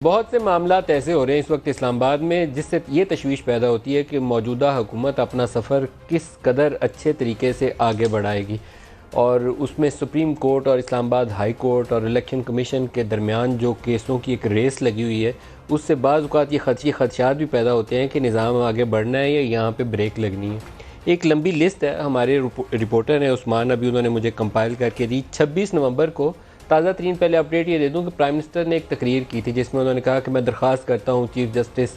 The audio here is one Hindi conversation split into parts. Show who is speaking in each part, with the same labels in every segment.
Speaker 1: बहुत से मामलात ऐसे हो रहे हैं इस वक्त इस्लामाबाद में जिससे ये तशवीश पैदा होती है कि मौजूदा हुकूमत अपना सफ़र किस कदर अच्छे तरीके से आगे बढ़ाएगी। और उसमें सुप्रीम कोर्ट और इस्लामाबाद हाई कोर्ट और इलेक्शन कमीशन के दरमियान जो केसों की एक रेस लगी हुई है, उससे बाज़ औक़ात ये खदशात भी पैदा होते हैं कि निज़ाम आगे बढ़ना है या यहाँ पर ब्रेक लगनी है। एक लंबी लिस्ट है, हमारे रिपोर्टर हैं उस्मान, अभी उन्होंने मुझे कंपाइल करके दी। 26 नवंबर को ताज़ा तरीन पहले अपडेट ये दे दूँ कि प्राइम मिनिस्टर ने एक तकरीर की थी जिसमें उन्होंने कहा कि मैं दरख्वास्त करता हूँ चीफ़ जस्टिस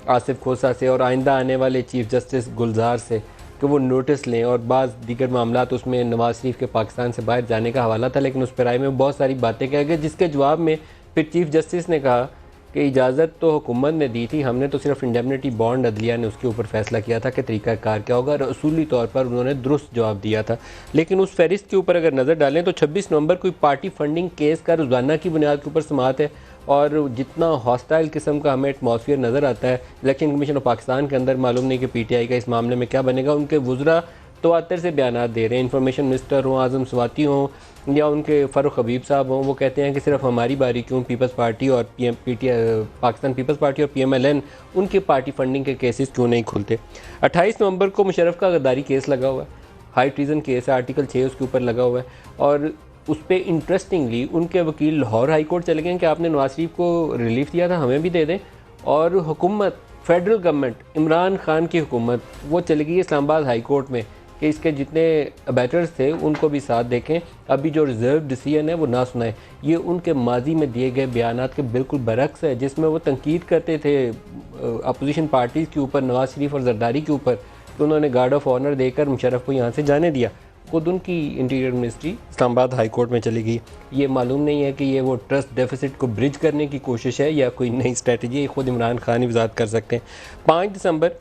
Speaker 1: आसिफ खोसा से और आइंदा आने वाले चीफ़ जस्टिस गुलजार से कि वो नोटिस लें। और बाज़ दीगर मामलात उसमें नवाज़ शरीफ के पाकिस्तान से बाहर जाने का हवाला था, लेकिन उस पर राय में बहुत सारी बातें कह गए, जिसके जवाब में फिर चीफ़ जस्टिस ने कहा कि इजाज़त तो हुकूमत ने दी थी, हमने तो सिर्फ इंडेमनिटी बॉन्ड अदलिया ने उसके ऊपर फैसला किया था कि तरीक़ाकार क्या होगा, और असूली तौर पर उन्होंने दुरुस्त जवाब दिया था। लेकिन उस फहरिस्त के ऊपर अगर नज़र डालें तो 26 नवंबर कोई पार्टी फंडिंग केस का रोज़ाना की बुनियाद के ऊपर समाअत है, और जितना हॉस्टाइल किस्म का हमें एटमॉस्फेयर नज़र आता है इलेक्शन कमीशन ऑफ पाकिस्तान के अंदर, मालूम नहीं कि PTI का इस मामले में क्या बनेगा। उनके वुज़रा तवातर से बयान दे रहे हैं, इंफॉर्मेशन मिनिस्टर हों, आज़म स्वाति हों या उनके फ़ारूक हबीब साहब हों, वो कहते हैं कि सिर्फ हमारी बारी क्यों, पीपल्स पार्टी और पाकिस्तान पीपल्स पार्टी और PMLN उनके पार्टी फंडिंग के केसेस क्यों नहीं खुलते। 28 नवंबर को मुशर्रफ का गद्दारी केस लगा हुआ है, हाई ट्रीजन केस है, आर्टिकल 6 उसके ऊपर लगा हुआ है, और उस पर इंटरेस्टिंगली उनके वकील लाहौर हाई कोर्ट चले गए कि आपने नवाज शरीफ को रिलीफ दिया था, हमें भी दे दें। और हुकूमत, फेडरल गवर्नमेंट, इमरान खान की हुकूमत, वो चली गई इस्लामाबाद हाई कोर्ट में कि इसके जितने अबैटर्स थे उनको भी साथ देखें, अभी जो रिजर्व डिसीजन है वो ना सुनाएं। ये उनके माजी में दिए गए बयानात के बिल्कुल बरक्स है, जिसमें वो तनकीद करते थे अपोजिशन पार्टीज़ के ऊपर, नवाज शरीफ और जरदारी के ऊपर, तो उन्होंने गार्ड ऑफ ऑनर देकर मुशर्रफ को यहाँ से जाने दिया। खुद उनकी interior ministry Islamabad high court में चली गई। ये मालूम नहीं है कि ये वो ट्रस्ट डेफिसिट को ब्रिज करने की कोशिश है या कोई नई स्ट्रेटजी है, खुद इमरान खान ही वज़ाहत कर सकते हैं। 5 दिसंबर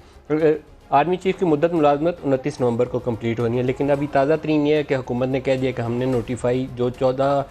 Speaker 1: आर्मी चीफ़ की मुद्दत मुलाजमत 29 नवंबर को कंप्लीट होनी है, लेकिन अभी ताज़ा तरीन ये है कि हुकूमत ने कह दिया कि हमने नोटिफाई जो 14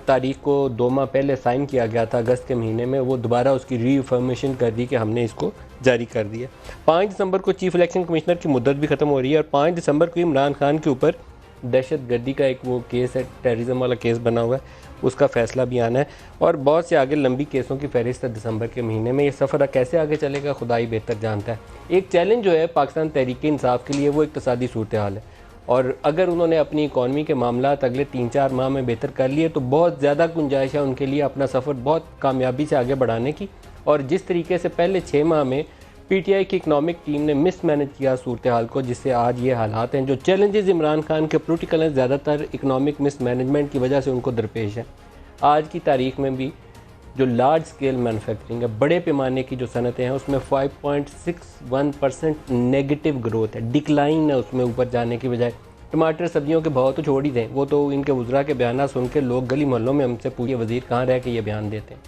Speaker 1: तारीख को 2 माह पहले साइन किया गया था अगस्त के महीने में, वो दोबारा उसकी रीइंफॉर्मेशन कर दी कि हमने इसको जारी कर दिया। 5 दिसंबर को चीफ इलेक्शन कमिश्नर की मुद्दत भी ख़त्म हो रही है, और 5 दिसंबर को इमरान खान के ऊपर दहशत गर्दी का एक वो केस है, टेररिज्म वाला केस बना हुआ है, उसका फ़ैसला भी आना है, और बहुत से आगे लंबी केसों की फहरिस्त है दिसंबर के महीने में। ये सफ़र कैसे आगे चलेगा खुदा ही बेहतर जानता है। एक चैलेंज जो है पाकिस्तान तहरीक इंसाफ के लिए वो इक़्तिसादी सूरत हाल है, और अगर उन्होंने अपनी इकॉनमी के मामलात अगले 3-4 माह में बेहतर कर लिए तो बहुत ज़्यादा गुंजाइश है उनके लिए अपना सफ़र बहुत कामयाबी से आगे बढ़ाने की। और जिस तरीके से पहले 6 माह में PTI की इकनॉमिक टीम ने मिस मैनेज किया सूरत हाल को, जिससे आज ये हालात हैं। जो चैलेंजेस इमरान खान के पोलिटिकल हैं, ज़्यादातर इकनॉमिक मिस मैनेजमेंट की वजह से उनको दरपेश है। आज की तारीख में भी जो लार्ज स्केल मैन्युफैक्चरिंग है, बड़े पैमाने की जो सनतें हैं, उसमें 5.61% नेगेटिव ग्रोथ है, डिक्लाइन है उसमें ऊपर जाने की बजाय। टमाटर सब्जियों के भाव तो छोड़ ही दें, वो तो इनके वुज़रा के बयान सुन के लोग गली मोहल्लों में हमसे पूछिए वज़ीर कहाँ रह के ये बयान देते हैं।